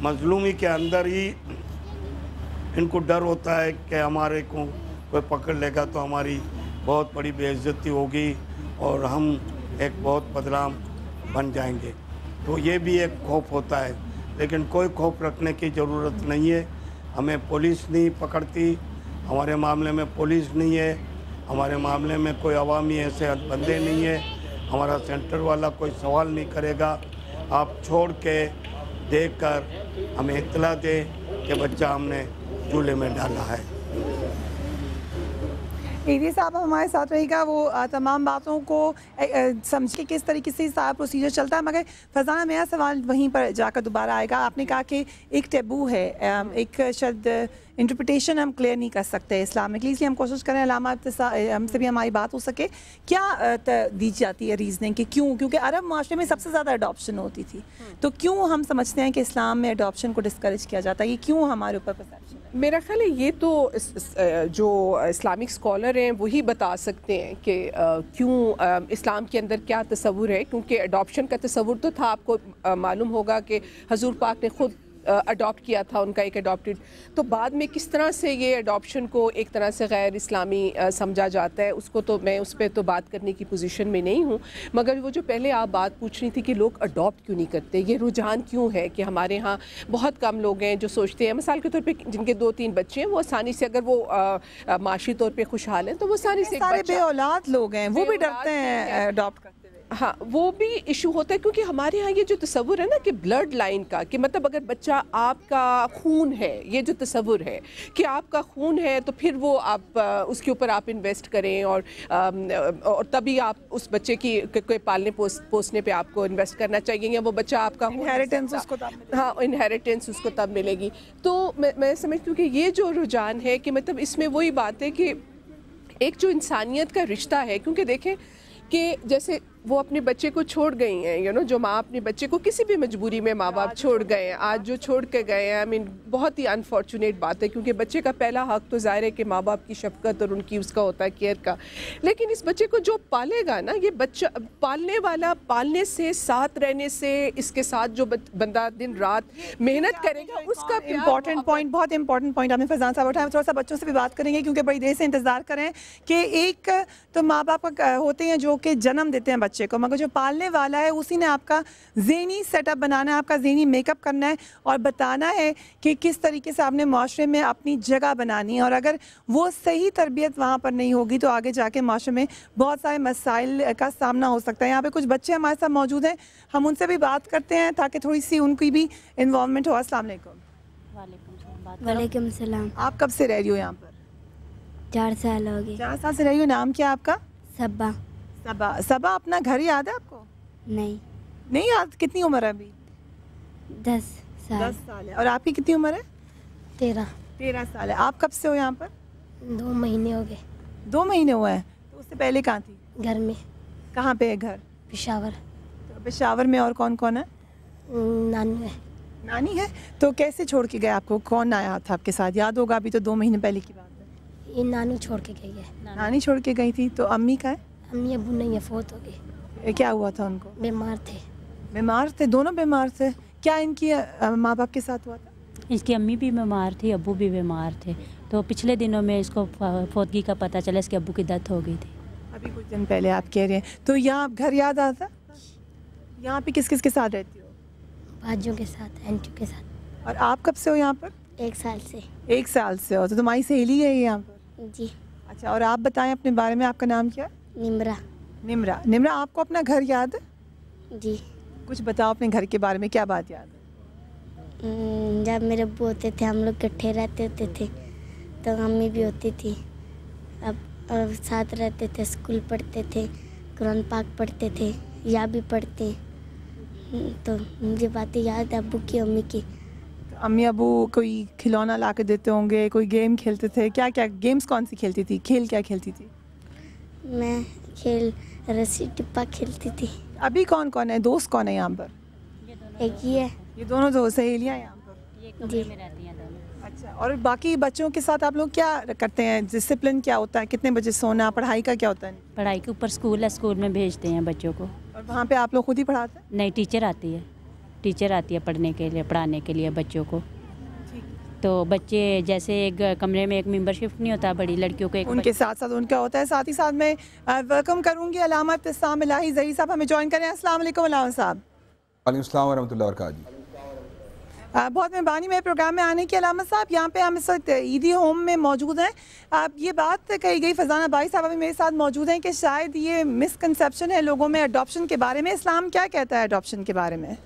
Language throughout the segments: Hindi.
मजलूमी के अंदर ही इनको डर होता है कि हमारे को कोई पकड़ लेगा तो हमारी बहुत बड़ी बेइज्जती होगी और हम एक बहुत बदनाम बन जाएंगे। तो ये भी एक खौफ होता है, लेकिन कोई खौफ रखने की ज़रूरत नहीं है। हमें पुलिस नहीं पकड़ती, हमारे मामले में पुलिस नहीं है, हमारे मामले में कोई अवामी ऐसे बंदे नहीं है, हमारा सेंटर वाला कोई सवाल नहीं करेगा। आप छोड़ के देख कर हमें इत्तला दें कि बच्चा हमने झूले में डाला है। एडी साहब हमारे साथ रहेगा, वो तमाम बातों को समझ के किस तरीके से सारा प्रोसीजर चलता है। मगर फरजाना, मेरा सवाल वहीं पर जाकर दोबारा आएगा। आपने कहा कि एक टैबू है, एक शायद इंटरप्रिटेशन हम क्लियर नहीं कर सकते इस्लामिकली, इसलिए हम कोशिश करें अलामा हमसे भी हमारी बात हो सके। क्या दी जाती है रीज़निंग कि क्यों? क्योंकि अरब माशरे में सबसे ज़्यादा अडॉप्शन होती थी, तो क्यों हम समझते हैं कि इस्लाम में अडॉप्शन को डिस्करेज किया जाता है? ये क्यों हमारे ऊपर परसेप्शन है? मेरा ख्याल है ये तो जो इस्लामिक स्कॉलर हैं वही बता सकते हैं कि क्यों इस्लाम के अंदर क्या तसव्वुर है। क्योंकि अडॉप्शन का तसव्वुर तो था, आपको मालूम होगा कि हजूर पाक ने खुद अडॉप्ट किया था उनका एक अडॉप्टेड। तो बाद में किस तरह से ये अडॉप्शन को एक तरह से गैर इस्लामी समझा जाता है, उसको तो मैं उस पर तो बात करने की पोजीशन में नहीं हूँ। मगर वो जो पहले आप बात पूछ रही थी कि लोग अडॉप्ट क्यों नहीं करते, ये रुझान क्यों है कि हमारे यहाँ बहुत कम लोग हैं जो सोचते हैं, मिसाल के तौर पे जिनके 2-3 बच्चे हैं वो आसानी से, अगर वो माशी तौर पर खुशहाल हैं तो वो आसानी से, सारे बेऔलाद लोग हैं वो भी डरते हैं अडॉप्ट करते। हाँ, वो भी इशू होता है क्योंकि हमारे यहाँ ये जो तसव्वुर है ना कि ब्लड लाइन का, कि मतलब अगर बच्चा आपका खून है, ये जो तसव्वुर है कि आपका खून है तो फिर वो आप उसके ऊपर आप इन्वेस्ट करें और तभी आप उस बच्चे की कोई पालने पोसने पे आपको इन्वेस्ट करना चाहिए, या वो बच्चा आपका इनहेरिटेंस उसको तब मिलेगी। हाँ, इनहेरिटेंस उसको तब मिलेगी। तो मैं समझती हूँ कि ये जो रुझान है कि मतलब इसमें वही बात है कि एक जो इंसानियत का रिश्ता है, क्योंकि देखें कि जैसे वो अपने बच्चे को छोड़ गई हैं, जो माँ अपने बच्चे को किसी भी मजबूरी में माँ बाप छोड़ गए हैं, आज जो छोड़ के गए हैं, आई मीन बहुत ही अनफॉर्चुनेट बात है। क्योंकि बच्चे का पहला हक तो ज़ाहिर है कि माँ बाप की शफकत और उनकी उसका होता है केयर का। लेकिन इस बच्चे को जो पालेगा ना, ये बच्चा पालने वाला, पालने से, साथ रहने से, इसके साथ जो बंदा दिन रात मेहनत करेगा, उसका इम्पॉर्टेंट पॉइंट, बहुत इंपॉर्टेंट पॉइंट आपने फरजान साहब उठाया। थोड़ा सा बच्चों से भी बात करेंगे क्योंकि बड़ी देर से इंतज़ार करें कि एक तो माँ बाप होते हैं जो कि जन्म देते हैं बच्चे को, मगर जो पालने वाला है उसी ने आपका ज़हनी सेटअप बनाना है, आपका ज़हनी मेकअप करना है और बताना है कि किस तरीके से आपने माशरे में अपनी जगह बनानी है। और अगर वो सही तरबियत वहाँ पर नहीं होगी तो आगे जाके माशरे में बहुत सारे मसाइल का सामना हो सकता है। यहाँ पे कुछ बच्चे हमारे साथ मौजूद हैं, हम उनसे भी बात करते हैं ताकि थोड़ी सी उनकी भी इन्वॉल्वमेंट हो। अस्सलाम वालेकुम। वालेकुम सलाम। आप कब से रह रही हो यहाँ पर? 4 साल हो गए। 4 साल से रही हो। नाम क्या आपका? सबा। सबा, अपना घर याद है आपको? नहीं याद। कितनी उम्र है अभी? 10 साल। 10 साल है। और आपकी कितनी उम्र है? 13 साल है। आप कब से हो यहाँ पर? 2 महीने हो गए। 2 महीने हुए हैं। तो उससे पहले कहाँ थी? घर में। कहाँ पे है घर? पेशावर। तो पेशावर में और कौन कौन है? नानू है। नानी है। तो कैसे छोड़ के गए आपको? कौन आया था आपके साथ? याद होगा, अभी तो 2 महीने पहले की बात है। ये नानू छोड़ के गई है। नानी छोड़ के गई थी। तो अम्मी का है? अम्मी अबू नहीं है, फोत हो गई। क्या हुआ था उनको? बीमार थे। बीमार थे? दोनों बीमार थे? क्या इनकी माँ बाप के साथ हुआ था? इसकी अम्मी भी बीमार थी, अब्बू भी बीमार थे। तो पिछले दिनों में इसको फौतगी का पता चला, इसके अब्बू की डेथ हो गई थी अभी कुछ दिन पहले। आप कह रहे हैं तो यहाँ घर याद आता? यहाँ पे किस किस के साथ रहती हो? बाजू के साथ, आंटी के साथ। और आप कब से हो यहाँ पर? 1 साल से। 1 साल से हो। तो तुम्हारी सहेली है यहाँ पर? जी। अच्छा, और आप बताएं अपने बारे में, आपका नाम क्या? निमरा। निमरा, आपको अपना घर याद है? जी। कुछ बताओ अपने घर के बारे में, क्या बात याद है? जब मेरे अब्बू होते थे हम लोग इकट्ठे रहते होते थे, तो अम्मी भी होती थी। अब साथ रहते थे, स्कूल पढ़ते थे, कुरान पाक पढ़ते थे, या भी पढ़ते। तो मुझे बातें याद है अब्बू की, अम्मी की। तो अम्मी अबू कोई खिलौना ला के देते होंगे, कोई गेम खेलते थे? क्या क्या गेम्स कौन सी खेलती थी? खेल क्या खेलती थी? मैं खेल रस्सी टिप्पा खेलती थी। अभी कौन कौन है? दोस्त कौन है यहाँ पर? एक ही है। ये दोनों तो सहेलियाँ यहाँ पर? ये कमरे में रहती हैं दोनों। अच्छा, और बाकी बच्चों के साथ आप लोग क्या करते हैं? डिसिप्लिन क्या होता है? कितने बजे सोना? पढ़ाई का क्या होता है? पढ़ाई के ऊपर स्कूल है, स्कूल में भेजते हैं बच्चों को। और वहाँ पे आप लोग खुद ही पढ़ाते हैं? नई टीचर आती है। टीचर आती है पढ़ने के लिए, पढ़ाने के लिए बच्चों को। तो बच्चे जैसे एक कमरे में एक मेंबरशिप नहीं होता, बड़ी लड़कियों को एक उनके साथ साथ उनका होता है। साथ ही साथ मैं वेलकम करूंगी अल्लामा इब्तिसाम इलाही ज़ही साहब, हमें ज्वाइन करें। अस्सलाम वालेकुम अल्लामा साहब। वालेकुम अस्सलाम वरहमतुल्लाहि वबरकातुहू। बहुत मेहरबानी मेरे प्रोग्राम में आने की। अल्लामा साहब, यहाँ पे हम इस वक्त ईदी होम में मौजूद हैं। आप ये बात कही गई, फजाना बाई साहब अभी मेरे साथ मौजूद हैं, कि शायद ये मिसकंसेप्शन है लोगों में अडॉप्शन के बारे में। इस्लाम क्या कहता है अडॉप्शन के बारे में?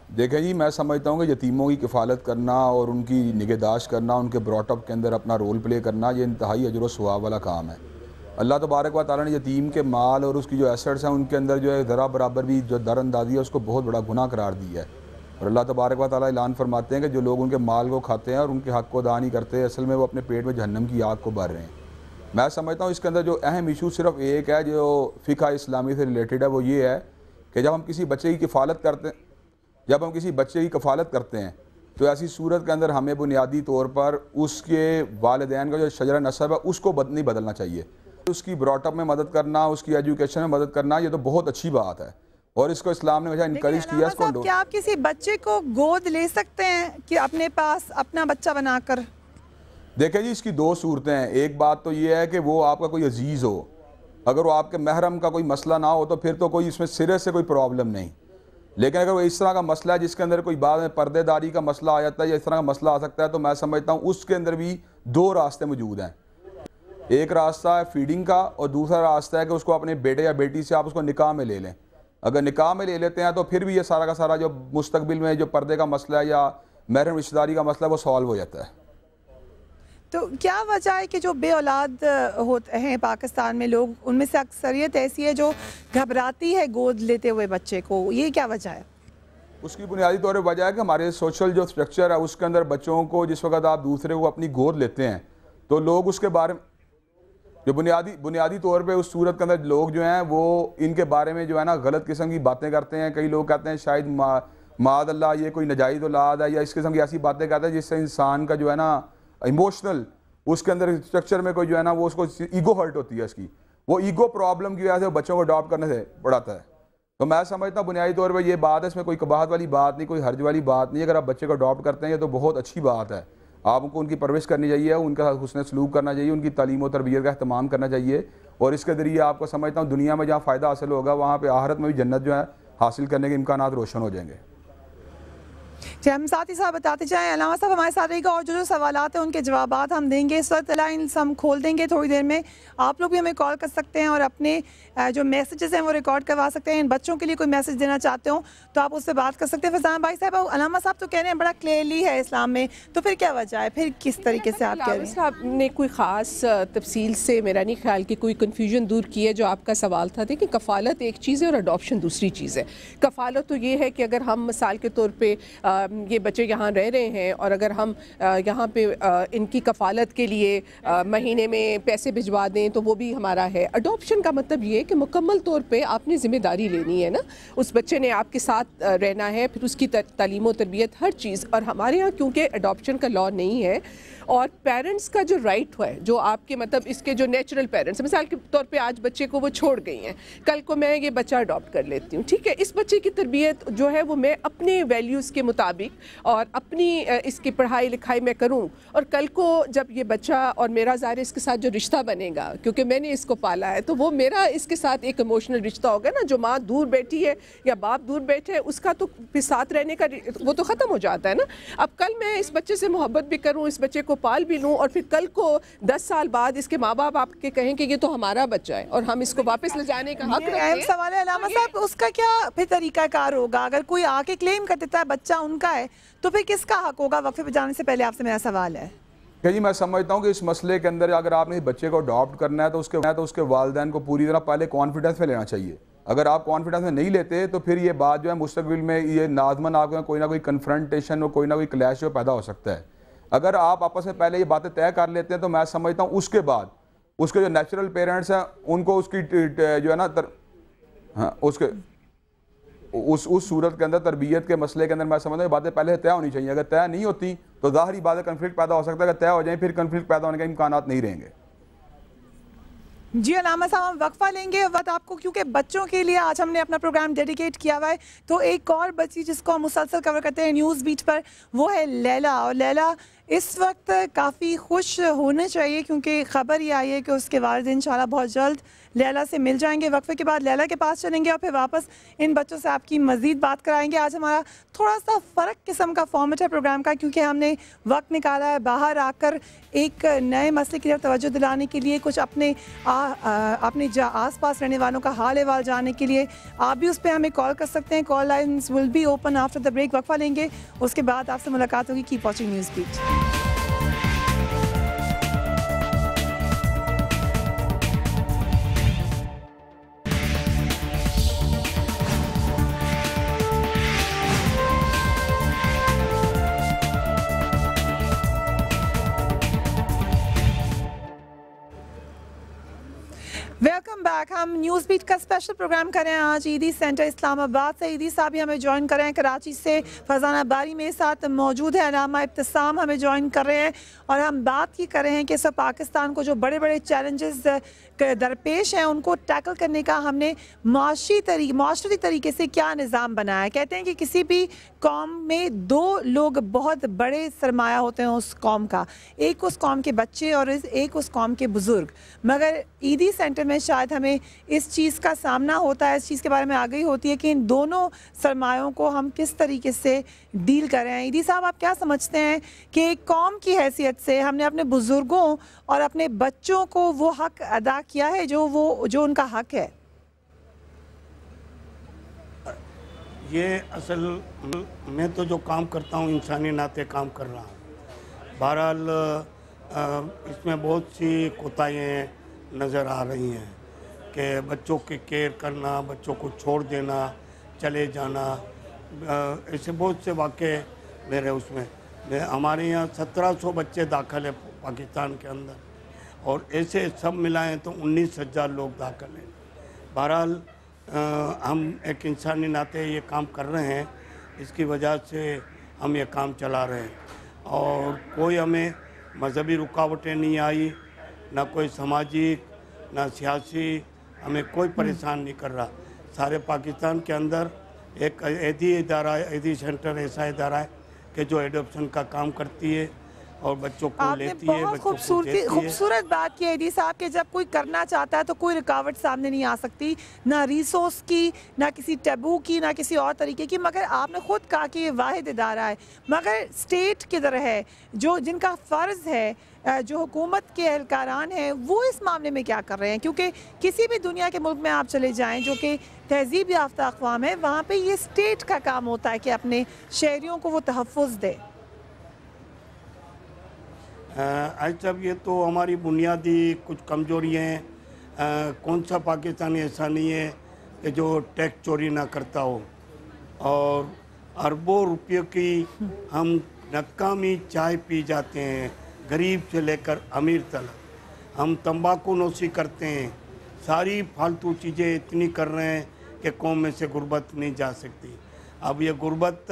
देखें जी, मैं समझता हूँ कि यतीमों की किफ़ालत करना और उनकी निगहदाश्त करना, उनके ब्रॉटअप के अंदर अपना रोल प्ले करना, ये इंतहाई अजर व सवाब वाला काम है। अल्लाह तबारक व तआला ने यतीम के माल और उसकी जो एसेट्स हैं उनके अंदर जो है ज़रा बराबर भी जो दरअंदाजी है उसको बहुत बड़ा गुनाह करार दिया है। और अल्लाह तबारक व तआला ऐलान फरमाते हैं कि जो लोग उनके माल को खाते हैं और उनके हक़ को अदा नहीं करते, असल में वो अपने पेट में जहन्नम की आग को भर रहे हैं। मैं समझता हूँ इसके अंदर जो अहम इशू सिर्फ एक है जो फ़िक़्ह इस्लामी से रिलेटेड है, वो ये है कि जब हम किसी बच्चे की किफ़ालत करते हैं तो ऐसी सूरत के अंदर हमें बुनियादी तौर पर उसके वालिदैन का जो शजरा नसब है उसको नहीं बदलना चाहिए। उसकी ब्रॉटअप में मदद करना, उसकी एजुकेशन में मदद करना, ये तो बहुत अच्छी बात है और इसको इस्लाम ने हमेशा इनकरेज किया। इसको क्या आप किसी बच्चे को गोद ले सकते हैं कि अपने पास अपना बच्चा बनाकर? देखें जी, इसकी दो सूरतें हैं। एक बात तो ये है कि वो आपका कोई अजीज़ हो, अगर वो आपके महरम का कोई मसला ना हो तो फिर तो कोई इसमें सिरे से कोई प्रॉब्लम नहीं। लेकिन अगर वो इस तरह का मसला है जिसके अंदर कोई बाद में पर्देदारी का मसला आ जाता है या इस तरह का मसला आ सकता है, तो मैं समझता हूँ उसके अंदर भी दो रास्ते मौजूद हैं। एक रास्ता है फीडिंग का और दूसरा रास्ता है कि उसको अपने बेटे या बेटी से आप उसको निकाह में ले लें। अगर निकाह में ले लेते हैं तो फिर भी ये सारा का सारा जो मुस्तकबिल में जो पर्दे का मसला है या महरम रिश्तेदारी का मसला है वो सॉल्व हो जाता है। तो क्या वजह है कि जो बे औलाद होते हैं पाकिस्तान में लोग, उनमें से अक्सरियत ऐसी है जो घबराती है गोद लेते हुए बच्चे को, ये क्या वजह है? उसकी बुनियादी तौर पर वजह है कि हमारे सोशल जो स्ट्रक्चर है उसके अंदर बच्चों को जिस वक्त आप दूसरे को अपनी गोद लेते हैं तो लोग उसके बारे में जो बुनियादी तौर पे उस सूरत के अंदर लोग जो हैं वो इनके बारे में जो है ना गलत किस्म की बातें करते हैं। कई लोग कहते हैं शायद माद अल्लाह ये कोई नाजायज़ औलाद है या इस किस्म की ऐसी बातें कहते हैं जिससे इंसान का जो है ना इमोशनल उसके अंदर स्ट्रक्चर में कोई जो है ना वो उसको ईगो हर्ट होती है। इसकी वो ईगो प्रॉब्लम की वजह से बच्चों को अडॉप्ट करने से बढ़ाता है। तो मैं समझता हूँ बुनियादी तौर पर ये बात है, इसमें कोई कबाहत वाली बात नहीं, कोई हर्ज वाली बात नहीं। अगर आप बच्चे को अडॉप्ट करते हैं ये तो बहुत अच्छी बात है। आपको उनकी परवरिश करनी चाहिए, उनका हुस्न सलूक करना चाहिए, उनकी तालीम और तरबियत का अहतमाम करना चाहिए और इसके ज़रिए आपको समझता हूँ दुनिया में जहाँ फ़ायदा हासिल होगा वहाँ पे आखिरत में भी जन्नत जो है हासिल करने के इम्कानात रोशन हो जाएंगे। जी, हम साथ ही साथ बताते जाएं, अल्लामा साहब हमारे साथ रहेगा और जो सवालात हैं उनके जवाबात हम देंगे। इस वक्त लाइन हम खोल देंगे थोड़ी देर में। आप लोग भी हमें कॉल कर सकते हैं और अपने जो मैसेजेस हैं वो रिकॉर्ड करवा सकते हैं। इन बच्चों के लिए कोई मैसेज देना चाहते हो तो आप उससे बात कर सकते हैं। फजाना भाई साहब, अल्लामा साहब तो कह रहे हैं बड़ा क्लियरली है इस्लाम में, तो फिर क्या वजह है, फिर किस तरीके से आप कह रहे हैं? साहब ने कोई ख़ास तफसील से मेरा नहीं ख्याल कि कोई कन्फ्यूजन दूर की है। जो आपका सवाल था, देखिए कफ़ालत एक चीज़ है और अडॉप्शन दूसरी चीज़ है। कफ़ालत तो ये है कि अगर हम मिसाल के तौर पर ये बच्चे यहाँ रह रहे हैं और अगर हम यहाँ पे इनकी कफ़ालत के लिए महीने में पैसे भिजवा दें तो वो भी हमारा है। अडॉप्शन का मतलब ये है कि मुकम्मल तौर पे आपने ज़िम्मेदारी लेनी है ना, उस बच्चे ने आपके साथ रहना है, फिर उसकी तालीम और तरबियत हर चीज़। और हमारे यहाँ क्योंकि अडॉप्शन का लॉ नहीं है और पेरेंट्स का जो राइट है, जो आपके मतलब इसके जो नेचुरल पेरेंट्स, मिसाल के तौर पे आज बच्चे को वो छोड़ गई हैं, कल को मैं ये बच्चा अडॉप्ट कर लेती हूँ, ठीक है। इस बच्चे की तरबियत जो है वो मैं अपने वैल्यूज़ के मुताबिक और अपनी इसकी पढ़ाई लिखाई में करूँ और कल को जब ये बच्चा और मेरा ज़ाहिर इसके साथ जो रिश्ता बनेगा, क्योंकि मैंने इसको पाला है, तो वो मेरा इसके साथ एक इमोशनल रिश्ता होगा ना। जो माँ दूर बैठी है या बाप दूर बैठे है उसका तो फिर साथ रहने का वो तो ख़त्म हो जाता है ना। अब कल मैं इस बच्चे से मोहब्बत भी करूँ, इस बच्चे को पाल भी लूँ और फिर कल को 10 साल बाद इसके माँ बाप आपके कहें कि ये तो हमारा बच्चा है और हम इसको वापस ले जाने का हक रखते हैं। सवाल है अल्लामा साहब, उसका क्या फिर तरीकाकार होगा? अगर कोई आके क्लेम कर देता है बच्चा उनका है तो फिर किसका हक होगा? वक्फे पे जाने से पहले आपसे मेरा सवाल है। जी, मैं समझता हूँ कि इस मसले के अंदर अगर आपने बच्चे को अडॉप्ट करना है तो उसके वालिदैन को पूरी तरह पहले कॉन्फिडेंस में लेना चाहिए। अगर आप कॉन्फिडेंस में नहीं लेते तो फिर ये बात जो है मुस्तकबिल में ये नाज़मन आपको कोई ना कोई कन्फ्रंटेशन और कोई ना कोई क्लैश जो पैदा हो सकता है। अगर आप आपस में पहले ये बातें तय कर लेते हैं तो मैं समझता हूँ उसके बाद उसके जो नेचुरल पेरेंट्स हैं उनको उसकी जो है ना उसके उस सूरत के अंदर तरबियत के मसले के अंदर मैं समझता हूँ बातें पहले से तय होनी चाहिए। अगर तय नहीं होती तो ज़ाहिरी बात है कन्फ्लिक्ट पैदा हो सकता है। अगर तय हो जाए फिर कन्फ्लिक्ट पैदा होने के इम्कानात नहीं रहेंगे। जी अलामा साहब, हम वक्फा लेंगे वक्त आपको, क्योंकि बच्चों के लिए आज हमने अपना प्रोग्राम डेडिकेट किया हुआ है। तो एक और बच्ची जिसको हम मुसलसल कवर करते हैं न्यूज़ बीट पर, वो है लैला। और लैला इस वक्त काफ़ी खुश होना चाहिए क्योंकि ख़बर ये आई है कि उसके वालिद इंशाल्लाह बहुत जल्द लैला से मिल जाएंगे। वक्फे के बाद लैला के पास चलेंगे और फिर वापस इन बच्चों से आपकी मज़ीद बात कराएंगे। आज हमारा थोड़ा सा फ़र्क किस्म का फॉर्मेट है प्रोग्राम का, क्योंकि हमने वक्त निकाला है बाहर आकर एक नए मसले की तरफ तवज्जो दिलाने के लिए, कुछ अपने आस पास रहने वालों का हाल अहवाल जानने के लिए। आप भी उस पर हमें कॉल कर सकते हैं। Call lines will be open after the break. वक्फा लेंगे, उसके बाद आपसे मुलाकात होगी। Keep watching news beat. Welcome back. हम न्यूज़ बीट का स्पेशल प्रोग्राम कर रहे हैं आज ईदी सेंटर इस्लामाबाद से। ईदी साहब भी हमें ज्वाइन कर रहे हैं कराची से। फरजाना बारी मेरे साथ मौजूद है। अलामा इब्तिसाम हमें ज्वाइन कर रहे हैं और हम बात ये कर रहे हैं कि सब पाकिस्तान को जो बड़े बड़े चैलेंजेस दरपेश हैं उनको टैकल करने का हमने माशरती तरीके से क्या निज़ाम बनाया है। कहते हैं कि किसी भी कौम में दो लोग बहुत बड़े सरमाया होते हैं उस कौम का, एक उस कौम के बच्चे और एक उस कौम के बुज़ुर्ग। मगर ईदी सेंटर में शायद हमें इस चीज़ का सामना होता है, इस चीज़ के बारे में आगाही होती है कि इन दोनों सरमायों को हम किस तरीके से डील कर रहे हैं। ईदी साहब, आप क्या समझते हैं कि एक कौम की हैसियत से हमने अपने बुज़ुर्गों और अपने बच्चों को वो हक अदा किया है जो उनका हक है? ये असल मैं तो जो काम करता हूँ इंसानी नाते काम कर रहा हूँ। बहरहाल इसमें बहुत सी कोताहियाँ नज़र आ रही हैं कि बच्चों की केयर करना, बच्चों को छोड़ देना, चले जाना, ऐसे बहुत से वाक़े मेरे उसमें। हमारे यहाँ 1700 बच्चे दाखिल है पाकिस्तान के अंदर और ऐसे सब मिलाएं तो 19,000 लोग दाखिल हैं। बहरहाल हम एक इंसानी नाते ये काम कर रहे हैं, इसकी वजह से हम ये काम चला रहे हैं और कोई हमें मजहबी रुकावटें नहीं आई, ना कोई सामाजिक ना सियासी, हमें कोई परेशान नहीं कर रहा। सारे पाकिस्तान के अंदर एक ईदी सेंटर ऐसा इदारा है कि जो एडॉप्शन का काम करती है और बच्चों को लेती है, बच्चों को देती है। खूबसूरत बात की है ईदी साहब कि जब कोई करना चाहता है तो कोई रुकावट सामने नहीं आ सकती, ना रिसोर्स की, ना किसी टैबू की, ना किसी और तरीके की। मगर आपने खुद कहा कि ये वाहिद इदारा है, मगर स्टेट किधर है जो जिनका फ़र्ज़ है, जो हुकूमत के एहलकारान हैं वो इस मामले में क्या कर रहे हैं? क्योंकि किसी भी दुनिया के मुल्क में आप चले जाएं जो कि तहजीब याफ्ता अक़वाम है, वहाँ पे ये स्टेट का काम होता है कि अपने शहरियों को वो तहफ़्फ़ुज़ दे। जब ये तो हमारी बुनियादी कुछ कमज़ोरियाँ हैं। कौन सा पाकिस्तानी ऐसा नहीं है कि जो टैक्स चोरी ना करता हो, और अरबों रुपये की हम नकामी चाय पी जाते हैं, गरीब से लेकर अमीर तक। हम तंबाकू नोशी करते हैं, सारी फालतू चीज़ें इतनी कर रहे हैं कि कौम में से गुर्बत नहीं जा सकती। अब ये गुर्बत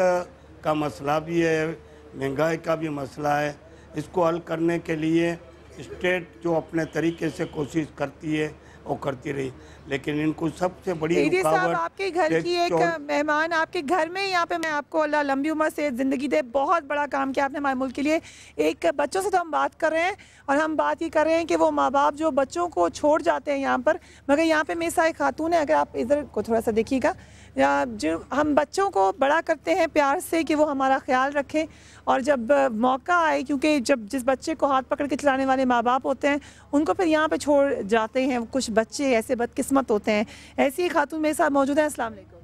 का मसला भी है, महंगाई का भी मसला है। इसको हल करने के लिए स्टेट जो अपने तरीके से कोशिश करती है वो करती रही, लेकिन इनको सबसे बड़ी रुकावट आपके घर की एक मेहमान आपके घर में, यहाँ पे मैं आपको अल्लाह लंबी उम्र से ज़िंदगी दे, बहुत बड़ा काम किया आपने हमारे मुल्क के लिए। एक बच्चों से तो हम बात कर रहे हैं और हम बात ये कर रहे हैं कि वो माँ बाप जो बच्चों को छोड़ जाते हैं यहाँ पर, मगर यहाँ पे मेरे साथ एक खातून है, अगर आप इधर को थोड़ा सा देखिएगा, जो हम बच्चों को बड़ा करते हैं प्यार से कि वो हमारा ख्याल रखें, और जब मौका आए, क्योंकि जब जिस बच्चे को हाथ पकड़ के चलाने वाले माँ बाप होते हैं उनको फिर यहाँ पे छोड़ जाते हैं। कुछ बच्चे ऐसे बदकिस्मत होते हैं। ऐसी ही खातून मेरे साथ मौजूद है। अस्सलाम वालेकुम।